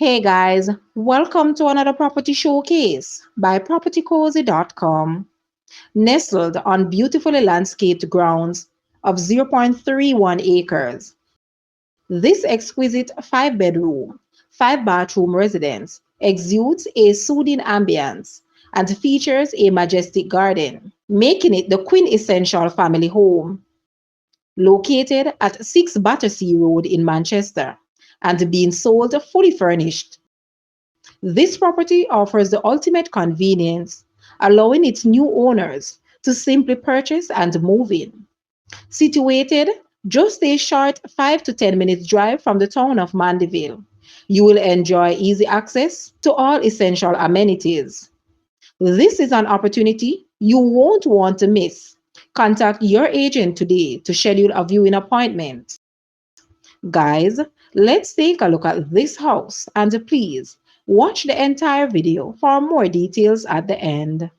Hey guys, welcome to another property showcase by propertycozy.com. Nestled on beautifully landscaped grounds of 0.31 acres. This exquisite 5-bedroom, 5-bathroom residence exudes a soothing ambiance and features a majestic garden, making it the quintessential family home. Located at 6 Battersea Road in Manchester and being sold fully furnished. This property offers the ultimate convenience, allowing its new owners to simply purchase and move in. Situated just a short 5 to 10 minutes drive from the town of Mandeville, you will enjoy easy access to all essential amenities. This is an opportunity you won't want to miss. Contact your agent today to schedule a viewing appointment. Guys, let's take a look at this house and please watch the entire video for more details at the end.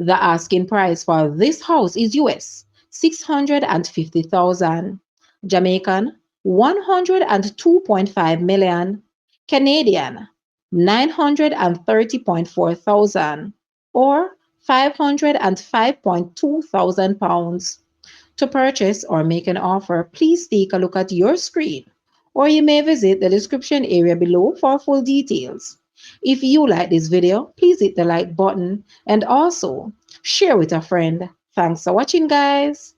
The asking price for this house is US 650,000, Jamaican 102.5 million, Canadian 930.4 thousand, or 505.2 thousand pounds. To purchase or make an offer, please take a look at your screen, or you may visit the description area below for full details. If you like this video, please hit the like button and also share with a friend. Thanks for watching, guys.